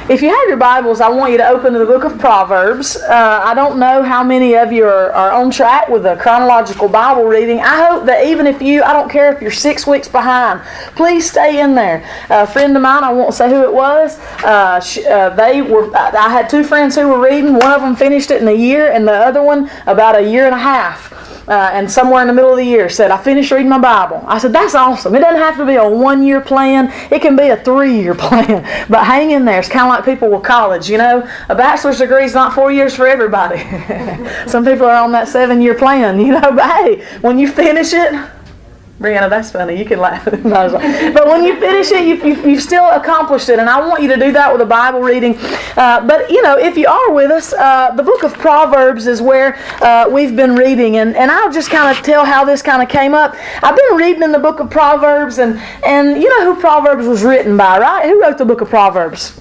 If you have your Bibles, I want you to open to the book of Proverbs. I don't know how many of you are on track with a chronological Bible reading. I hope that even if I don't care if you're 6 weeks behind, please stay in there. A friend of mine, I won't say who it was, I had two friends who were reading. One of them finished it in a year, and the other one about a year and a half. And somewhere in the middle of the year said, I finished reading my Bible. I said, that's awesome. It doesn't have to be a 1-year plan. It can be a 3-year plan. But hang in there. It's kind of like people with college, you know. A bachelor's degree is not 4 years for everybody. Some people are on that 7-year plan, you know. But hey, when you finish it, Brianna, that's funny. You can laugh. But when you finish it, you've still accomplished it. And I want you to do that with a Bible reading. But, you know, if you are with us, the book of Proverbs is where we've been reading. And I'll just kind of tell how this kind of came up. I've been reading in the book of Proverbs. And you know who Proverbs was written by, right? Who wrote the book of Proverbs?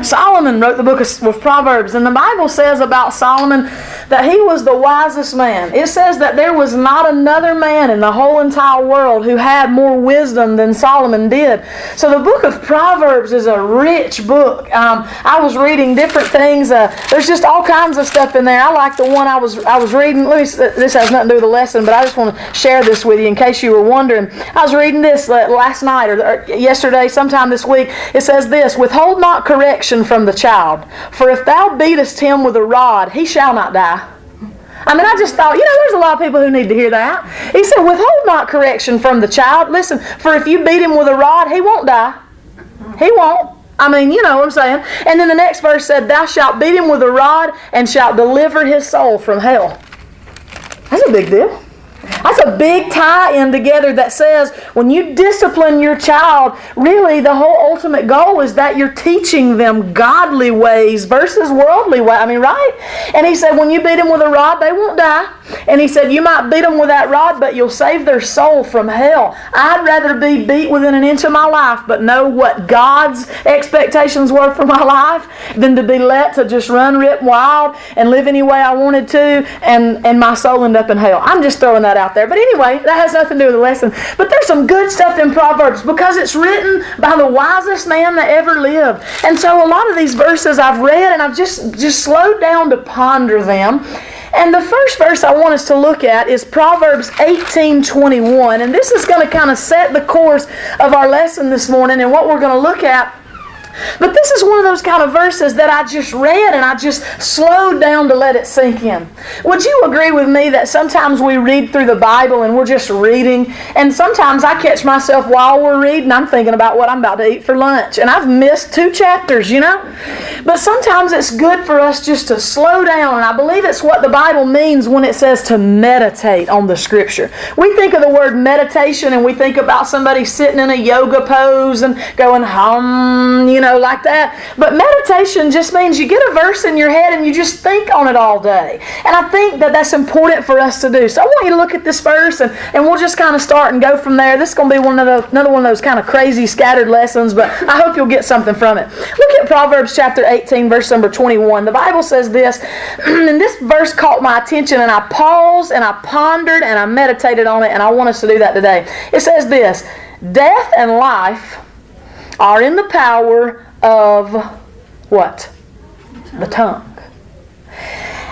Solomon wrote the book of Proverbs, and the Bible says about Solomon that he was the wisest man. It says that there was not another man in the whole entire world who had more wisdom than Solomon did. So the book of Proverbs is a rich book. I was reading different things. There's just all kinds of stuff in there. I like the one I was reading. This has nothing to do with the lesson, but I just want to share this with you in case you were wondering. I was reading this last night or yesterday, sometime this week. It says this: withhold not correction from the child, for if thou beatest him with a rod, he shall not die. I mean, I just thought, you know, there's a lot of people who need to hear that. He said, withhold not correction from the child. Listen, for if you beat him with a rod, he won't die. He won't. I mean, you know what I'm saying. And then the next verse said, thou shalt beat him with a rod and shalt deliver his soul from hell. That's a big deal. That's a big tie-in together that says when you discipline your child, really the whole ultimate goal is that you're teaching them godly ways versus worldly ways. I mean, right? And he said when you beat them with a rod, they won't die. And he said you might beat them with that rod, but you'll save their soul from hell. I'd rather be beat within an inch of my life but know what God's expectations were for my life than to be let to just run rip wild and live any way I wanted to and my soul end up in hell. I'm just throwing that out there. But anyway, that has nothing to do with the lesson. But there's some good stuff in Proverbs because it's written by the wisest man that ever lived. And so a lot of these verses I've read and I've just slowed down to ponder them. And the first verse I want us to look at is Proverbs 18:21. And this is going to kind of set the course of our lesson this morning and what we're going to look at. But this is one of those kind of verses that I just read and I just slowed down to let it sink in. Would you agree with me that sometimes we read through the Bible and we're just reading, and sometimes I catch myself while we're reading, I'm thinking about what I'm about to eat for lunch, and I've missed 2 chapters, you know? But sometimes it's good for us just to slow down, and I believe it's what the Bible means when it says to meditate on the Scripture. We think of the word meditation and we think about somebody sitting in a yoga pose and going hum, you know, like that. But meditation just means you get a verse in your head and you just think on it all day. And I think that that's important for us to do. So I want you to look at this verse and we'll just kind of start and go from there. This is going to be another one of those kind of crazy scattered lessons, but I hope you'll get something from it. Look at Proverbs chapter 18, verse number 21. The Bible says this, and this verse caught my attention and I paused and I pondered and I meditated on it, and I want us to do that today. It says this: death and life are in the power of what? The tongue.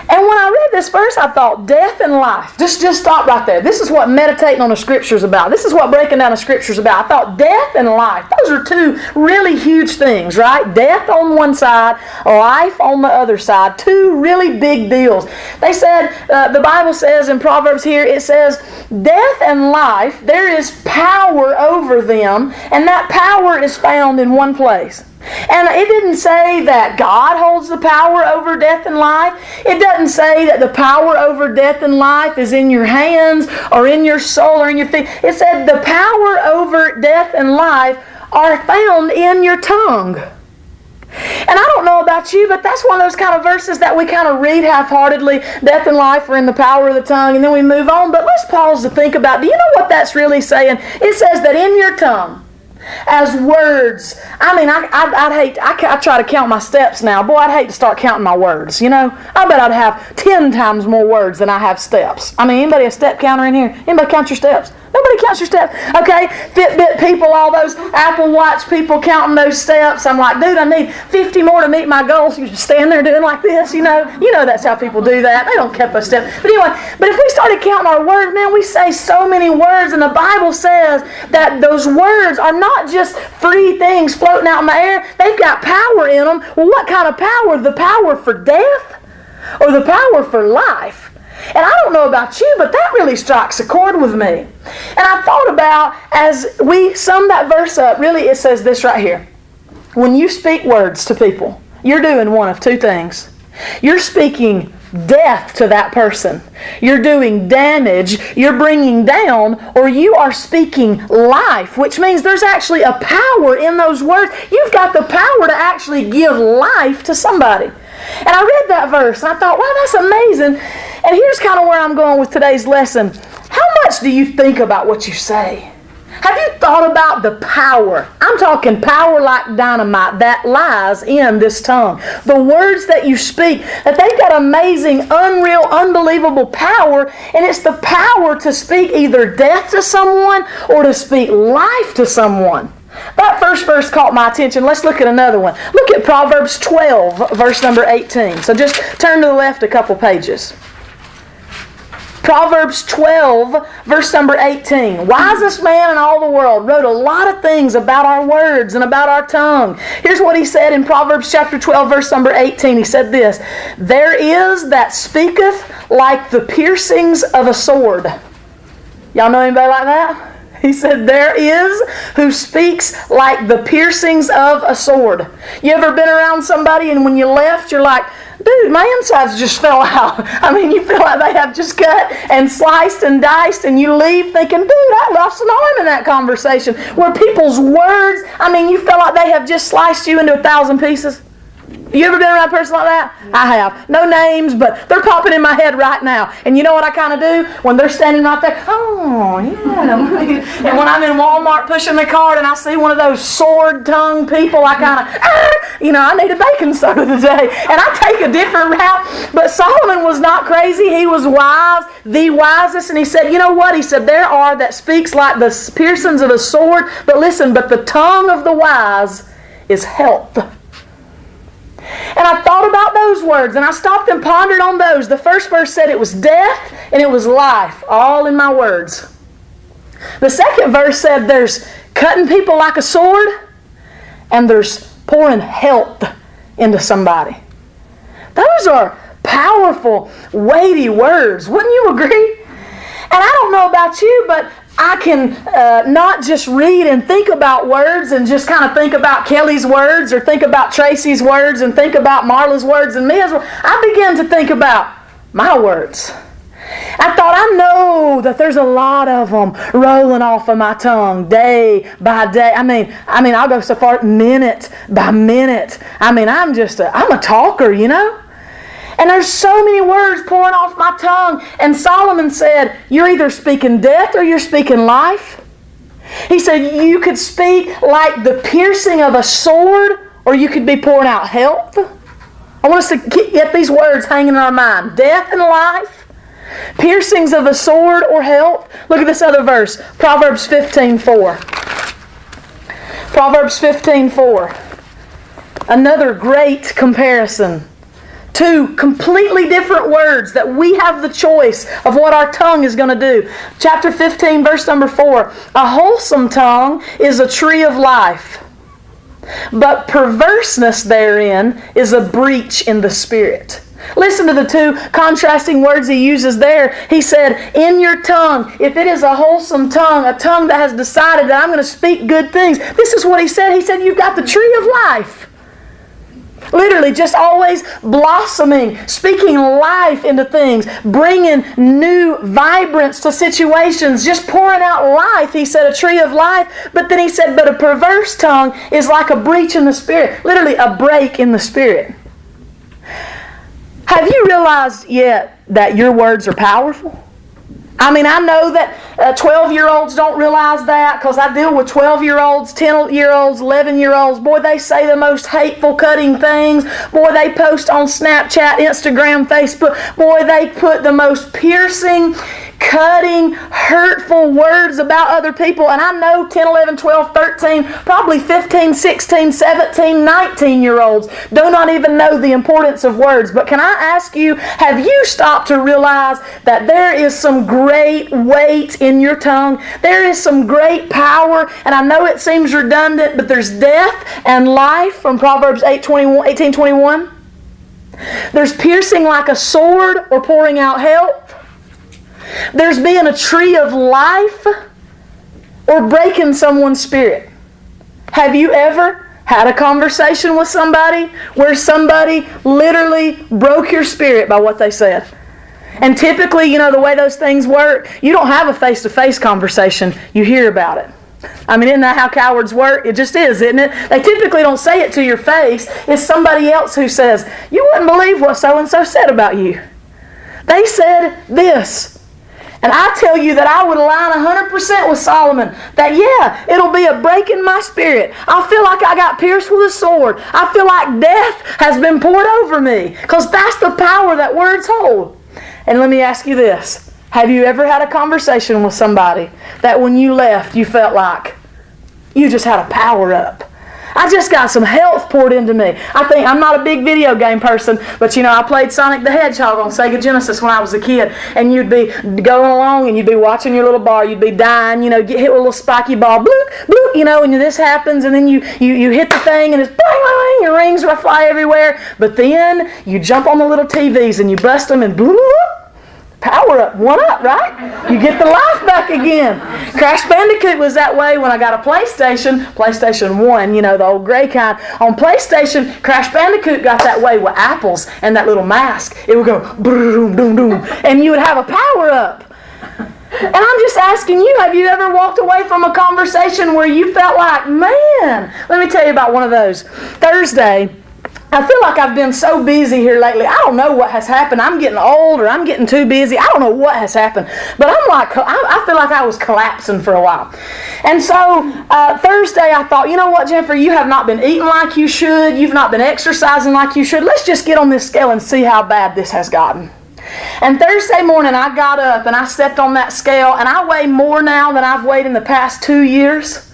And when I read this verse, I thought, death and life. Just stop right there. This is what meditating on the Scripture is about. This is what breaking down the Scripture is about. I thought death and life, those are 2 really huge things, right? Death on one side, life on the other side. 2 really big deals. They said, the Bible says in Proverbs here, it says, death and life, there is power over them, and that power is found in one place. And it didn't say that God holds the power over death and life. It doesn't say that the power over death and life is in your hands or in your soul or in your feet. It said the power over death and life are found in your tongue. And I don't know about you, but that's one of those kind of verses that we kind of read half-heartedly. Death and life are in the power of the tongue, and then we move on. But let's pause to think about, do you know what that's really saying? It says that in your tongue, as words. I mean, I'd hate, I try to count my steps now. Boy, I'd hate to start counting my words, you know. I bet I'd have 10 times more words than I have steps. I mean, anybody a step counter in here? Anybody count your steps? Nobody counts your steps. Okay, Fitbit people, all those Apple Watch people counting those steps. I'm like, dude, I need 50 more to meet my goals. You just stand there doing like this, you know. You know that's how people do that. They don't keep those steps. But anyway, but if we started counting our words, man, we say so many words, and the Bible says that those words are not just free things floating out in the air. They've got power in them. Well, what kind of power? The power for death or the power for life? And I don't know about you, but that really strikes a chord with me. And I thought about, as we sum that verse up, really it says this right here. When you speak words to people, you're doing one of two things. You're speaking death to that person. You're doing damage, you're bringing down, or you are speaking life, which means there's actually a power in those words. You've got the power to actually give life to somebody. And I read that verse and I thought, wow, that's amazing. And here's kind of where I'm going with today's lesson. How much do you think about what you say? Have you thought about the power? I'm talking power like dynamite that lies in this tongue. The words that you speak, that they've got amazing, unreal, unbelievable power, and it's the power to speak either death to someone or to speak life to someone. That first verse caught my attention. Let's look at another one. Look at Proverbs 12, verse number 18. So just turn to the left a couple pages. Proverbs 12, verse number 18. Wisest man in all the world wrote a lot of things about our words and about our tongue. Here's what he said in Proverbs chapter 12, verse number 18. He said this, "There is that speaketh like the piercings of a sword." Y'all know anybody like that? He said, there is who speaks like the piercings of a sword. You ever been around somebody and when you left, you're like, dude, my insides just fell out. I mean, you feel like they have just cut and sliced and diced, and you leave thinking, dude, I lost an arm in that conversation. Where people's words, I mean, you feel like they have just sliced you into 1,000 pieces. You ever been around a person like that? I have. No names, but they're popping in my head right now. And you know what I kind of do? When they're standing right there, oh, yeah. And when I'm in Walmart pushing the cart and I see one of those sword-tongued people, I kind of, I need a baking soda today. And I take a different route. But Solomon was not crazy. He was wise, the wisest. And he said, you know what? He said, there are that speaks like the piercings of a sword. But listen, but the tongue of the wise is health. And I thought about those words, and I stopped and pondered on those. The first verse said it was death and it was life, all in my words. The second verse said there's cutting people like a sword, and there's pouring health into somebody. Those are powerful, weighty words. Wouldn't you agree? And I don't know about you, but I can not just read and think about words and just kind of think about Kelly's words or think about Tracy's words and think about Marla's words and Mia's words. I began to think about my words. I thought, I know that there's a lot of them rolling off of my tongue day by day. I mean, I'll go so far minute by minute. I'm a talker, you know. And there's so many words pouring off my tongue. And Solomon said, you're either speaking death or you're speaking life. He said, you could speak like the piercing of a sword, or you could be pouring out health. I want us to get these words hanging in our mind. Death and life. Piercings of a sword or health. Look at this other verse. Proverbs 15:4. Proverbs 15:4. Another great comparison. Two completely different words that we have the choice of what our tongue is going to do. Chapter 15, verse number 4. A wholesome tongue is a tree of life, but perverseness therein is a breach in the spirit. Listen to the two contrasting words he uses there. He said, in your tongue, if it is a wholesome tongue, a tongue that has decided that I'm going to speak good things. This is what he said. He said, you've got the tree of life. Literally just always blossoming, speaking life into things, bringing new vibrance to situations, just pouring out life. He said a tree of life, but then he said, but a perverse tongue is like a breach in the spirit. Literally a break in the spirit. Have you realized yet that your words are powerful? I mean, I know that 12-year-olds don't realize that because I deal with 12-year-olds, 10-year-olds, 11-year-olds. Boy, they say the most hateful, cutting things. Boy, they post on Snapchat, Instagram, Facebook. Boy, they put the most piercing, cutting, hurtful words about other people. And I know 10, 11, 12, 13, probably 15, 16, 17, 19-year-olds do not even know the importance of words. But can I ask you, have you stopped to realize that there is some great weight in your tongue? There is some great power. And I know it seems redundant, but there's death and life from Proverbs 18:21. There's piercing like a sword or pouring out health. There's being a tree of life or breaking someone's spirit. Have you ever had a conversation with somebody where somebody literally broke your spirit by what they said? And typically, the way those things work, you don't have a face-to-face conversation. You hear about it. I mean, isn't that how cowards work? It just is, isn't it? They typically don't say it to your face. It's somebody else who says, you wouldn't believe what so-and-so said about you. They said this. And I tell you that I would align 100% with Solomon. That, it'll be a break in my spirit. I feel like I got pierced with a sword. I feel like death has been poured over me. Because that's the power that words hold. And let me ask you this. Have you ever had a conversation with somebody that when you left, you felt like you just had a power up? I just got some health poured into me. I'm not a big video game person, but I played Sonic the Hedgehog on Sega Genesis when I was a kid. And you'd be going along and you'd be watching your little bar, you'd be dying, get hit with a little spiky ball, bloop, bloop, and this happens, and then you hit the thing and it's bang, bang, bang, your rings fly everywhere. But then you jump on the little TVs and you bust them and bloop. Power up, one up, right? You get the life back again. Crash Bandicoot was that way when I got a PlayStation 1, the old gray kind. On PlayStation, Crash Bandicoot got that way with apples and that little mask. It would go boom, boom, boom, and you would have a power up. And I'm just asking you, have you ever walked away from a conversation where you felt like, man, let me tell you about one of those. Thursday, I feel like I've been so busy here lately. I don't know what has happened. I'm getting old or I'm getting too busy. I don't know what has happened. But I feel like I was collapsing for a while. And so Thursday I thought, you know what, Jennifer, you have not been eating like you should. You've not been exercising like you should. Let's just get on this scale and see how bad this has gotten. And Thursday morning I got up and I stepped on that scale and I weigh more now than I've weighed in the past 2 years.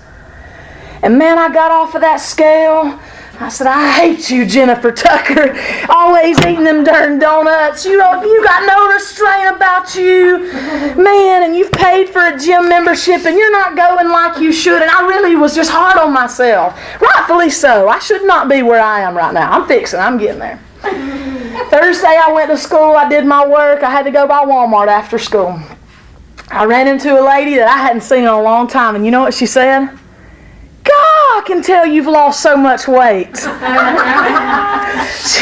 And man, I got off of that scale. I said, I hate you, Jennifer Tucker. Always eating them darn donuts. You got no restraint about you. Man, and you've paid for a gym membership and you're not going like you should. And I really was just hard on myself. Rightfully so. I should not be where I am right now. I'm getting there. Thursday I went to school. I did my work. I had to go by Walmart after school. I ran into a lady that I hadn't seen in a long time. And you know what she said? God, I can tell you've lost so much weight. She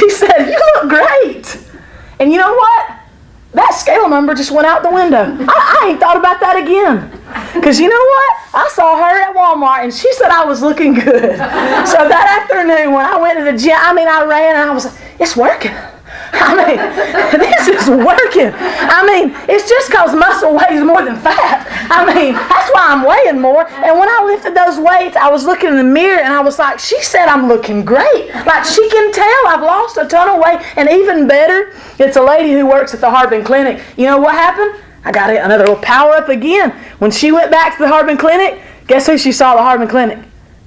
said, you look great. And you know what? That scale number just went out the window. I ain't thought about that again. Because you know what? I saw her at Walmart and she said I was looking good. So that afternoon when I went to the gym, I ran and I was like, it's working. This is working. It's just because muscle weighs more than fat. That's why I'm weighing more. And when I lifted those weights, I was looking in the mirror and I was like, she said I'm looking great. Like she can tell I've lost a ton of weight. And even better, it's a lady who works at the Harbin Clinic. You know what happened? I got another little power up again. When she went back to the Harbin Clinic, guess who she saw at the Harbin Clinic?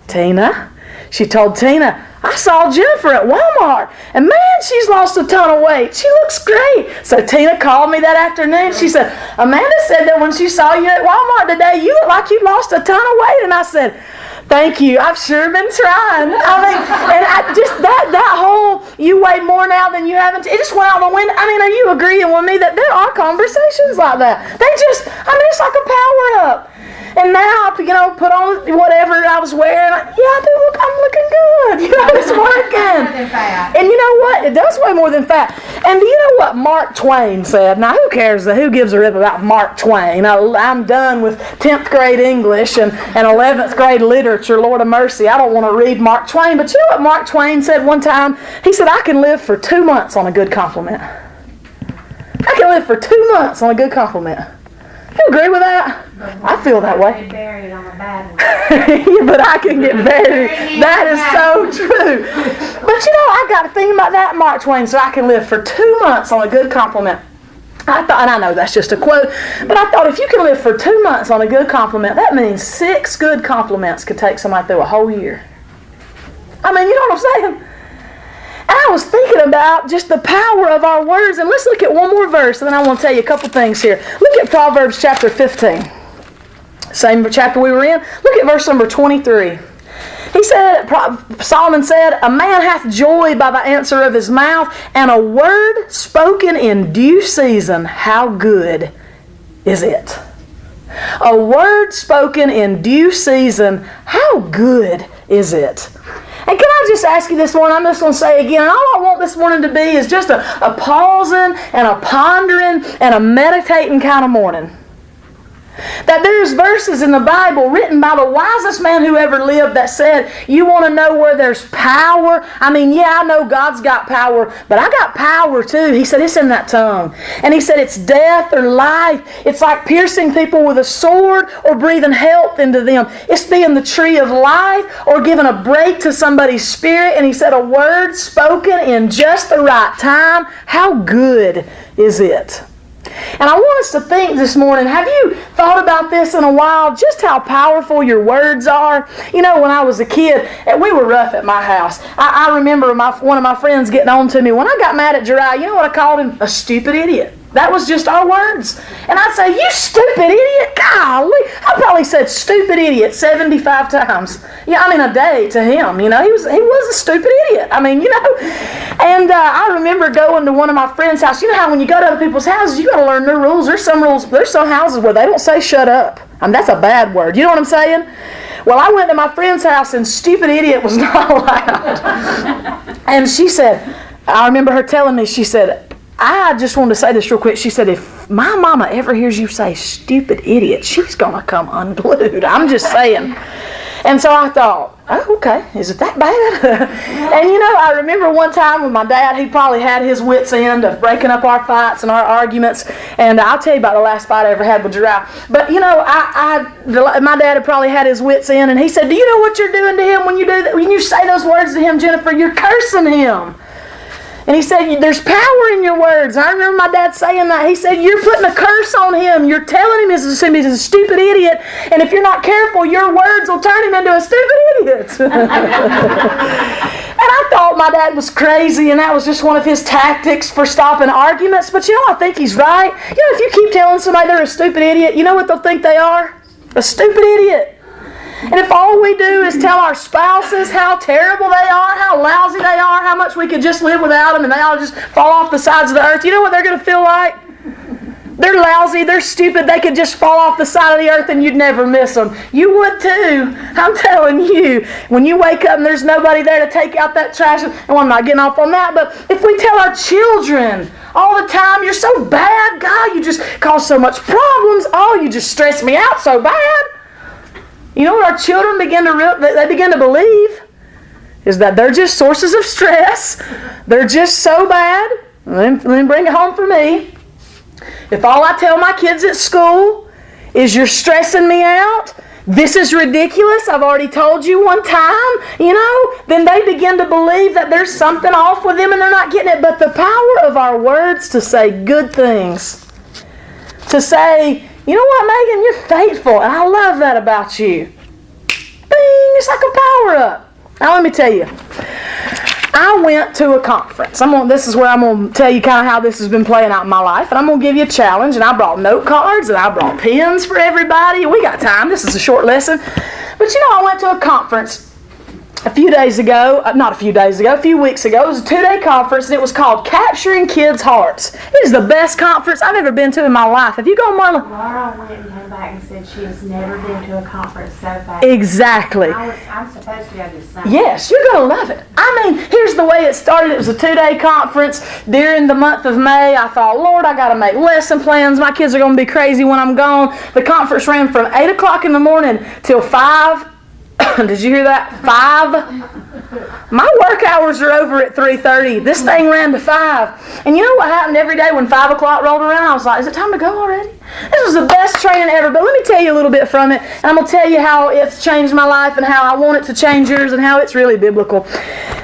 Tina. She told Tina, I saw Jennifer at Walmart, and man, she's lost a ton of weight. She looks great. So Tina called me that afternoon. She said, Amanda said that when she saw you at Walmart today, you look like you lost a ton of weight. And I said, thank you. I've sure been trying. That whole you weigh more now than you haven't. It just went out the window. Are you agreeing with me that there are conversations like that? It's like a power up. And now, put on whatever I was wearing. I'm looking good. It's working. And you know what? It does weigh more than fat. And do you know what Mark Twain said? Now, who cares? Who gives a rip about Mark Twain? I'm done with 10th grade English and 11th grade literature. Lord of mercy, I don't want to read Mark Twain. But you know what Mark Twain said one time? He said, I can live for 2 months on a good compliment. I can live for 2 months on a good compliment. You agree with that? I feel that way. Buried on a bad one. But I can get buried. That is so true. But I got to think about that, Mark Twain, so I can live for 2 months on a good compliment. I thought, and I know that's just a quote, but I thought if you can live for 2 months on a good compliment, that means 6 good compliments could take somebody through a whole year. I mean, you know what I'm saying? And I was thinking about just the power of our words. And let's look at one more verse, and then I want to tell you a couple things here. Look at Proverbs chapter 15. Same chapter we were in. Look at verse number 23. He said, Solomon said, a man hath joy by the answer of his mouth, and a word spoken in due season, how good is it? A word spoken in due season, how good is it? And can I just ask you this morning, I'm just going to say again, and all I want this morning to be is just a pausing and a pondering and a meditating kind of morning. That there's verses in the Bible written by the wisest man who ever lived that said, you want to know where there's power? I mean, yeah, I know God's got power, but I got power too. He said, it's in that tongue. And he said, it's death or life. It's like piercing people with a sword or breathing health into them. It's being the tree of life or giving a break to somebody's spirit. And he said, a word spoken in just the right time, how good is it? And I want us to think this morning, have you thought about this in a while, just how powerful your words are? You know, when I was a kid, we were rough at my house. I remember one of my friends getting on to me. When I got mad at Jeriah, you know what I called him? A stupid idiot. That was just our words. And I'd say, you stupid idiot. Golly. I probably said stupid idiot 75 times. Yeah, I mean a day to him. You know, he was a stupid idiot. I mean, you know. And I remember going to one of my friends' house. You know how when you go to other people's houses, you got to learn their rules. There's some houses where they don't say shut up. I mean, that's a bad word. You know what I'm saying? Well, I went to my friend's house and stupid idiot was not allowed. And she said, I remember her telling me, she said, I just wanted to say this real quick. She said, if my mama ever hears you say stupid idiot, she's going to come unglued. I'm just saying. And so I thought, oh, okay, is it that bad? And you know, I remember one time with my dad, he probably had his wits end of breaking up our fights and our arguments. And I'll tell you about the last fight I ever had with Jeriah. But you know, my dad had probably had his wits end, and he said, do you know what you're doing to him when you do that? When you say those words to him, Jennifer, you're cursing him. And he said, there's power in your words. I remember my dad saying that. He said, you're putting a curse on him. You're telling him he's a stupid idiot. And if you're not careful, your words will turn him into a stupid idiot. And I thought my dad was crazy, and that was just one of his tactics for stopping arguments. But you know, I think he's right. You know, if you keep telling somebody they're a stupid idiot, you know what they'll think they are? A stupid idiot. And if all we do is tell our spouses how terrible they are, how lousy they are, how much we could just live without them and they all just fall off the sides of the earth, you know what they're going to feel like? They're lousy, they're stupid, they could just fall off the side of the earth and you'd never miss them. You would too. I'm telling you. When you wake up and there's nobody there to take out that trash, well, I'm not getting off on that, but if we tell our children all the time, you're so bad, God, you just cause so much problems, oh, you just stress me out so bad. You know what our children begin to believe? Is that they're just sources of stress. They're just so bad. Let me bring it home for me. If all I tell my kids at school is you're stressing me out, this is ridiculous, I've already told you one time, you know, then they begin to believe that there's something off with them and they're not getting it. But the power of our words to say good things, to say, you know what, Megan, you're faithful, and I love that about you. Bing, it's like a power-up. Now let me tell you, I went to a conference. This is where I'm going to tell you kind of how this has been playing out in my life, and I'm going to give you a challenge, and I brought note cards, and I brought pens for everybody. We got time. This is a short lesson. But you know, I went to a conference a few weeks ago. It was a 2-day conference, and it was called Capturing Kids' Hearts. It is the best conference I've ever been to in my life. Have you gone, Marla? Laura went and came back and said she has never been to a conference so fast. Exactly. I'm supposed to go this summer. Yes, you're going to love it. I mean, here's the way it started. It was a 2-day conference during the month of May. I thought, Lord, I got to make lesson plans. My kids are going to be crazy when I'm gone. The conference ran from 8 o'clock in the morning till 5. Did you hear that? 5? My work hours are over at 3:30. This thing ran to 5. And you know what happened every day when 5 o'clock rolled around? I was like, is it time to go already? This was the best training ever. But let me tell you a little bit from it. And I'm going to tell you how it's changed my life and how I want it to change yours and how it's really biblical.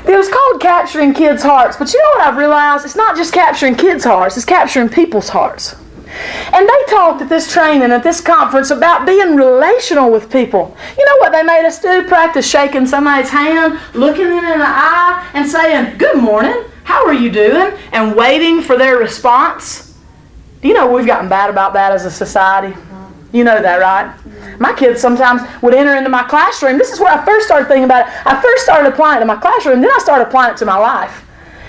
It was called Capturing Kids' Hearts. But you know what I've realized? It's not just capturing kids' hearts. It's capturing people's hearts. And they talked at this training, at this conference, about being relational with people. You know what they made us do? Practice shaking somebody's hand, looking them in the eye, and saying, "Good morning, how are you doing?" and waiting for their response. Do you know we've gotten bad about that as a society? You know that, right? My kids sometimes would enter into my classroom. This is where I first started thinking about it. I first started applying it to my classroom, then I started applying it to my life.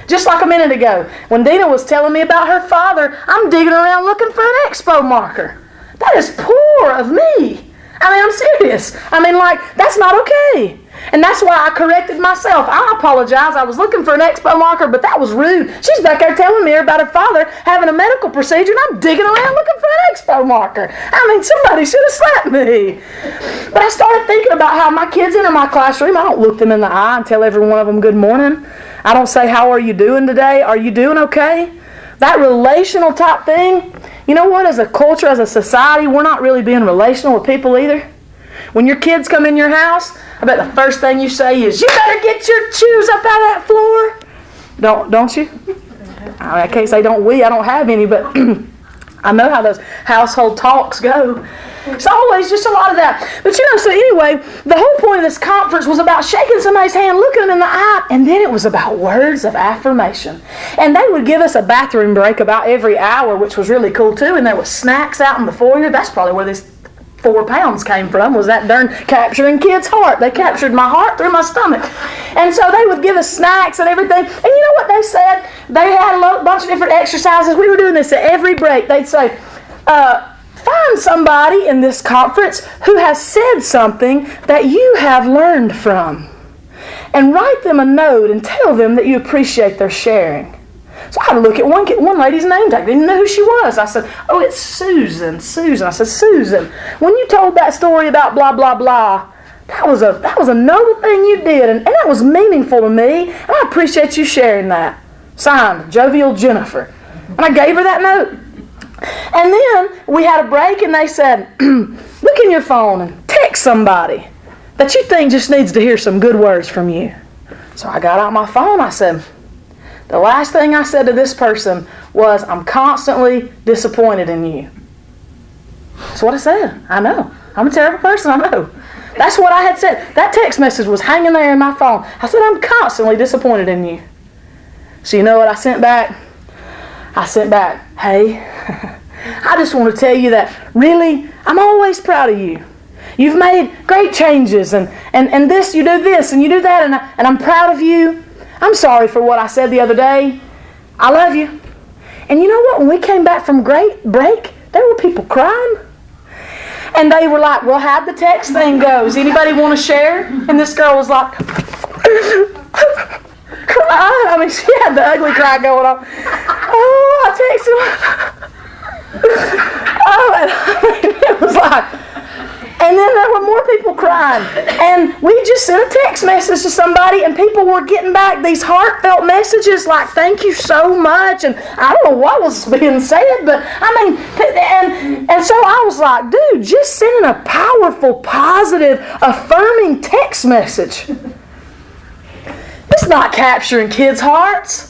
Just like a minute ago, when Dina was telling me about her father, I'm digging around looking for an expo marker. That is poor of me. I mean, I'm serious. I mean, that's not okay. And that's why I corrected myself. I apologize. I was looking for an expo marker, but that was rude. She's back there telling me about her father having a medical procedure, and I'm digging around looking for an expo marker. I mean, somebody should have slapped me. But I started thinking about how my kids enter my classroom. I don't look them in the eye and tell every one of them good morning. I don't say, "How are you doing today? Are you doing okay?" That relational type thing, you know what? As a culture, as a society, we're not really being relational with people either. When your kids come in your house, I bet the first thing you say is, "You better get your shoes up out of that floor." Don't you? I can't say don't we. I don't have any, but I know how those household talks go. It's always just a lot of that. But so anyway, the whole point of this conference was about shaking somebody's hand, looking them in the eye, and then it was about words of affirmation. And they would give us a bathroom break about every hour, which was really cool too, and there was snacks out in the foyer. That's probably where this 4 pounds came from, was that darn capturing kids' heart. They captured my heart through my stomach. And so they would give us snacks and everything. And you know what they said? They had a bunch of different exercises. We were doing this at every break. They'd say, find somebody in this conference who has said something that you have learned from. And write them a note and tell them that you appreciate their sharing. So I had to look at one lady's name tag. I didn't know who she was. I said, "Oh, it's Susan. Susan." I said, "Susan, when you told that story about blah, blah, blah, that was a noble thing you did, and that was meaningful to me, and I appreciate you sharing that." Signed, Jovial Jennifer. And I gave her that note. And then we had a break, and they said, "Look in your phone and text somebody that you think just needs to hear some good words from you." So I got out my phone. I said, "The last thing I said to this person was, I'm constantly disappointed in you." That's what I said. I know. I'm a terrible person. I know. That's what I had said. That text message was hanging there in my phone. I said, "I'm constantly disappointed in you." So you know what I sent back? I sent back, "Hey, I just want to tell you that really, I'm always proud of you. You've made great changes, and this, you do this, and you do that, and I'm proud of you. I'm sorry for what I said the other day. I love you." And you know what? When we came back from break, there were people crying. And they were like, "Well, how'd the text thing go? Does anybody want to share?" And this girl was like, crying. I mean, she had the ugly cry going on. "Oh, I texted." Oh, and I mean, it was like... And then there were more people crying. And we just sent a text message to somebody, and people were getting back these heartfelt messages like, "Thank you so much." And I don't know what was being said, but I mean, and so I was like, dude, just sending a powerful, positive, affirming text message. It's not capturing kids' hearts.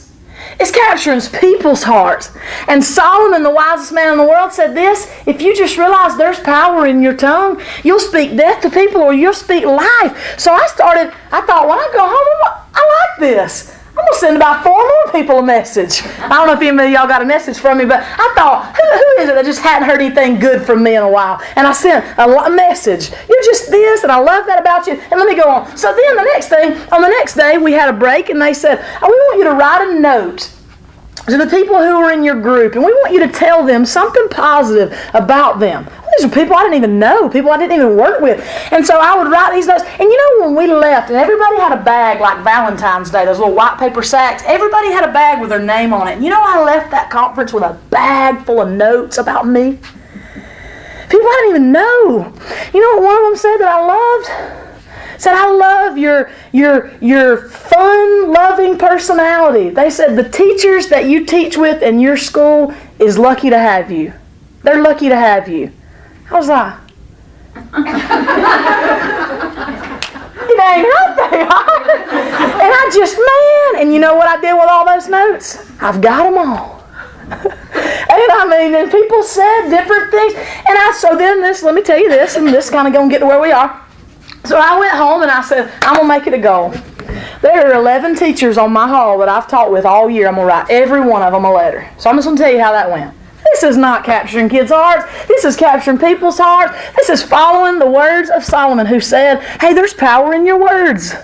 It's capturing people's hearts. And Solomon, the wisest man in the world, said this: if you just realize there's power in your tongue, you'll speak death to people or you'll speak life. So I thought, when I go home, I like this. I'm going to send about 4 more people a message. I don't know if any of y'all got a message from me, but I thought, who is it that just hadn't heard anything good from me in a while? And I sent a message. "You're just this, and I love that about you." And let me go on. So then on the next day, we had a break, and they said, "Oh, we want you to write a note to the people who are in your group, and we want you to tell them something positive about them." These are people I didn't even know, people I didn't even work with. And so I would write these notes. And you know, when we left, and everybody had a bag like Valentine's Day, those little white paper sacks, everybody had a bag with their name on it. And you know, I left that conference with a bag full of notes about me. People I didn't even know. You know what one of them said that I loved? Said, "I love your fun, loving personality." They said, "The teachers that you teach with in your school is lucky to have you. They're lucky to have you." I was like, it ain't right, they are. And And you know what I did with all those notes? I've got them all. And people said different things. Let me tell you this, and this is kind of going to get to where we are. So I went home and I said, I'm going to make it a goal. There are 11 teachers on my hall that I've taught with all year. I'm going to write every one of them a letter. So I'm just going to tell you how that went. This is not capturing kids' hearts. This is capturing people's hearts. This is following the words of Solomon, who said, hey, there's power in your words.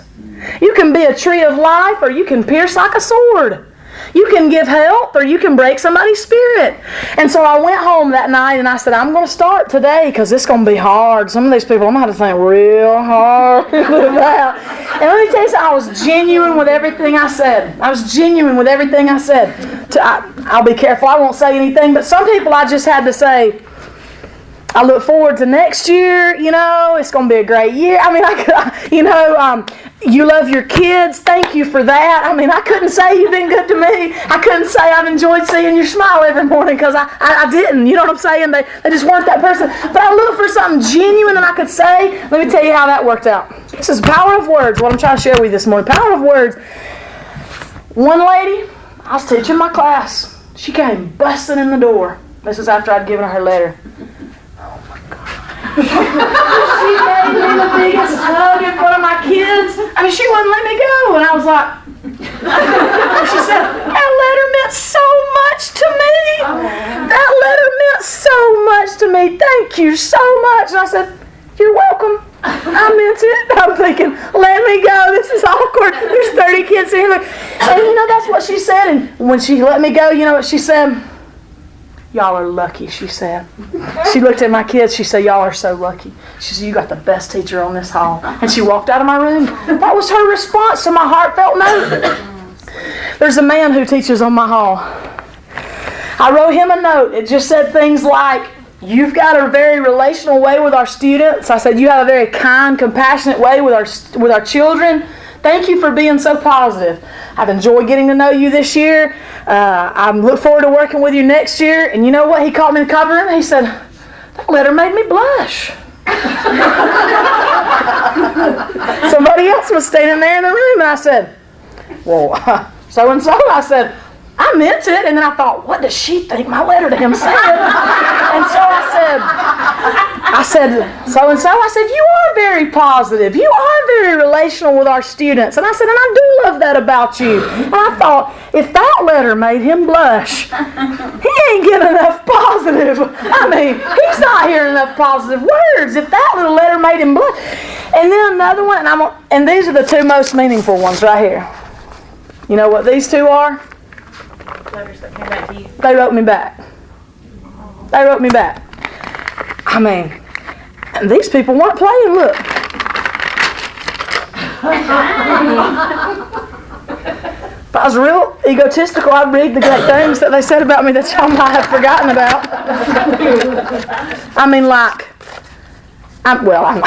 You can be a tree of life, or you can pierce like a sword. You can give health, or you can break somebody's spirit. And so I went home that night and I said, I'm going to start today because it's going to be hard. Some of these people I'm going to have to think real hard about. And let me tell you something, I was genuine with everything I said. I'll be careful, I won't say anything, but some people I just had to say, I look forward to next year, it's going to be a great year. You love your kids, thank you for that. I couldn't say you've been good to me. I couldn't say I've enjoyed seeing your smile every morning because I didn't. You know what I'm saying? They just weren't that person. But I looked for something genuine that I could say. Let me tell you how that worked out. This is power of words, what I'm trying to share with you this morning. Power of words. One lady, I was teaching my class. She came busting in the door. This is after I'd given her letter. She gave me the biggest hug in front of my kids. She wouldn't let me go. And I was like, she said, that letter meant so much to me. That letter meant so much to me. Thank you so much. And I said, you're welcome. I meant it. I'm thinking, let me go. This is awkward. There's 30 kids here. And that's what she said. And when she let me go, you know what she said? Y'all are lucky, she said. She looked at my kids. She said, y'all are so lucky. She said, you got the best teacher on this hall. And she walked out of my room. That was her response to my heartfelt note. There's a man who teaches on my hall. I wrote him a note. It just said things like, you've got a very relational way with our students. I said, you have a very kind, compassionate way with our children. Thank you for being so positive. I've enjoyed getting to know you this year. I look forward to working with you next year. And you know what? He called me in the copy room. He said, that letter made me blush. Somebody else was standing there in the room. And I said, well, so-and-so. I said, I meant it. And then I thought, what does she think my letter to him said? And so I said, so-and-so, I said, you are very positive. You are very relational with our students. And I said, and I do love that about you. And I thought, if that letter made him blush, he ain't getting enough positive. He's not hearing enough positive words. If that little letter made him blush. And then another one, and these are the two most meaningful ones right here. You know what these two are? Letters that came back to you. They wrote me back. And these people weren't playing, look. If I was real egotistical, I'd read the great things that they said about me that y'all might have forgotten about. I'm not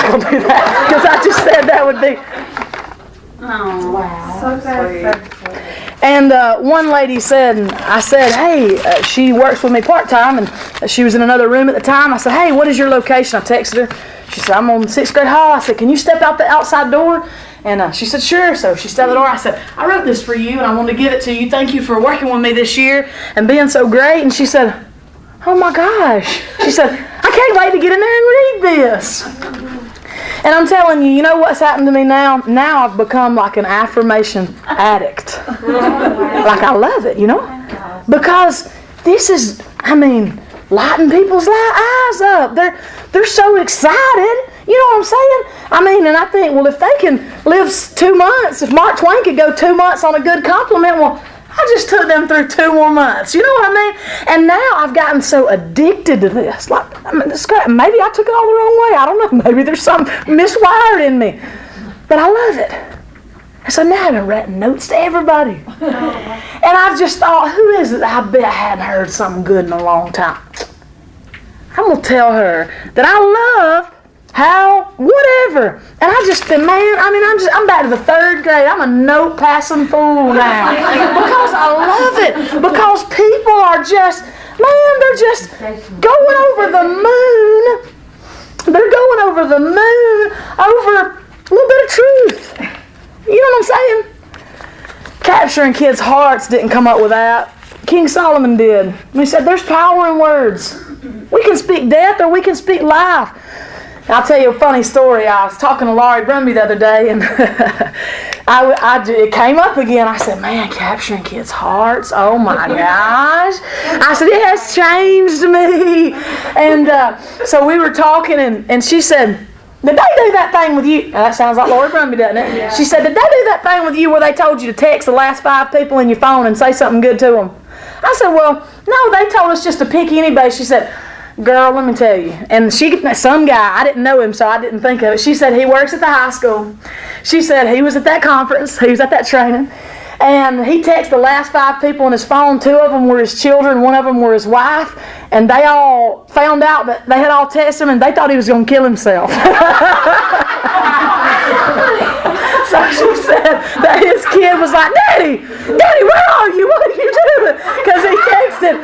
going to do that because I just said that would be. Oh, wow. So sweet. And one lady said, and I said, hey, she works with me part-time, and she was in another room at the time. I said, hey, what is your location? I texted her. She said, I'm on 6th grade hall. I said, can you step out the outside door? And she said, sure. So she stepped out the door. I said, I wrote this for you, and I wanted to give it to you. Thank you for working with me this year and being so great. And she said, oh my gosh. She said, I can't wait to get in there and read this. And I'm telling you, you know what's happened to me now? Now I've become like an affirmation addict. Like I love it, Because this is, lighting people's eyes up. They're so excited. You know what I'm saying? And I think, well, if they can live 2 months, if Mark Twain could go 2 months on a good compliment, well, I just took them through 2 more months. You know what I mean? And now I've gotten so addicted to this. Maybe I took it all the wrong way. I don't know. Maybe there's some miswired in me. But I love it. And so now I've been writing notes to everybody. And I've just thought, who is it I bet I hadn't heard something good in a long time? I'm going to tell her that I love how, whatever. And I've just been, I'm back to the 3rd grade. I'm a note passing fool now. Because I love it. Because people are just, they're just going over the moon. They're going over the moon over a little bit of truth. You know what I'm saying? Capturing kids' hearts didn't come up with that. King Solomon did. He said, there's power in words. We can speak death or we can speak life. I'll tell you a funny story. I was talking to Laurie Brumby the other day, and it came up again. I said, man, capturing kids' hearts, oh my gosh. I said, it has changed me. And so we were talking, and she said, did they do that thing with you? That sounds like Laurie Brumby, doesn't it? Yeah. She said, did they do that thing with you where they told you to text the last 5 people in your phone and say something good to them? I said, well, no, they told us just to pick anybody. She said, girl, let me tell you. And some guy, I didn't know him, so I didn't think of it. She said he works at the high school. She said he was at that conference. He was at that training. And he texted the last 5 people on his phone. 2 of them were his children. 1 of them were his wife. And they all found out that they had all texted him, and they thought he was going to kill himself. So she said that his kid was like, Daddy, where are you? What are you doing? Because he texted,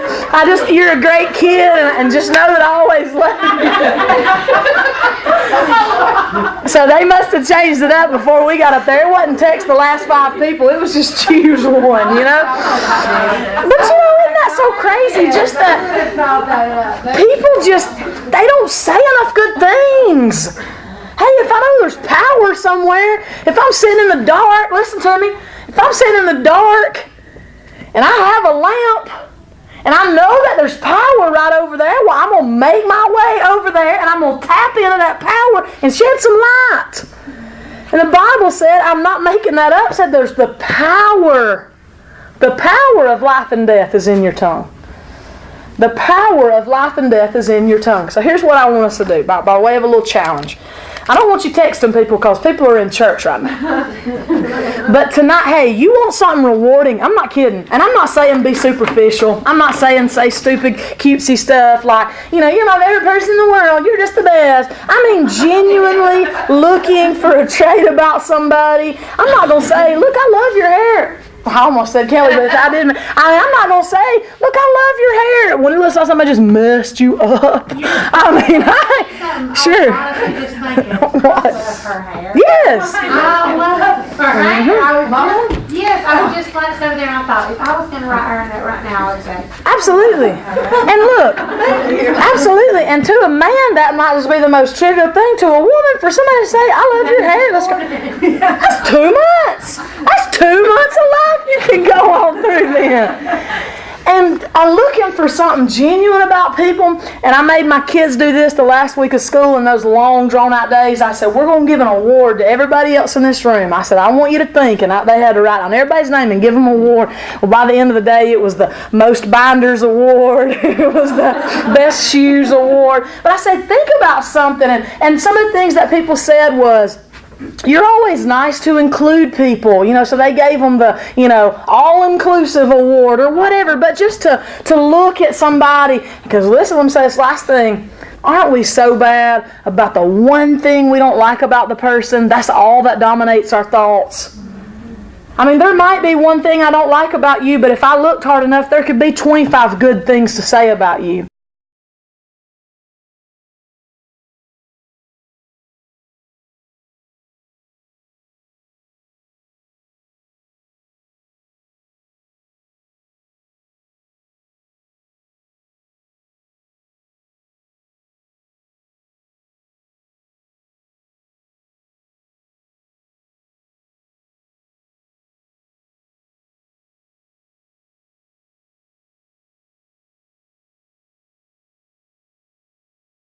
you're a great kid, and just know that I always love you. So they must have changed it up before we got up there. It wasn't text the last 5 people. It was just choose one, you know? But you know, isn't that so crazy? Just that people they don't say enough good things. Hey, if I know there's power somewhere, if I'm sitting in the dark, listen to me, if I'm sitting in the dark and I have a lamp and I know that there's power right over there, well, I'm going to make my way over there and I'm going to tap into that power and shed some light. And the Bible said, I'm not making that up, said there's the power of life and death is in your tongue. The power of life and death is in your tongue. So here's what I want us to do, by way of a little challenge. I don't want you texting people because people are in church right now. But tonight, hey, you want something rewarding? I'm not kidding. And I'm not saying be superficial. I'm not saying say stupid, cutesy stuff like, you're my favorite person in the world. You're just the best. I mean genuinely looking for a trait about somebody. I'm not going to say, look, I love your hair. I almost said Kelly, but I didn't. I'm not going to say, look, I love your hair. When you listen to somebody just messed you up. Sure. What? Her hair. Yes. I love her hair. Yes, I was just glanced over there and I thought, if I was going to write her a note right now, I would say. Absolutely. And look, absolutely. And to a man, that might just be the most trivial thing. To a woman, for somebody to say, I love your hair, that's 2 months. That's 2 months of life you can go on through then. And I'm looking for something genuine about people. And I made my kids do this the last week of school in those long, drawn-out days. I said, we're going to give an award to everybody else in this room. I said, I want you to think. And they had to write down everybody's name and give them an award. Well, by the end of the day, it was the Most Binders Award. It was the Best Shoes Award. But I said, think about something. And some of the things that people said was, you're always nice to include people, so they gave them the, all-inclusive award or whatever, but just to look at somebody, because listen, let me say this last thing, aren't we so bad about the one thing we don't like about the person? That's all that dominates our thoughts. I mean, there might be one thing I don't like about you, but if I looked hard enough, there could be 25 good things to say about you.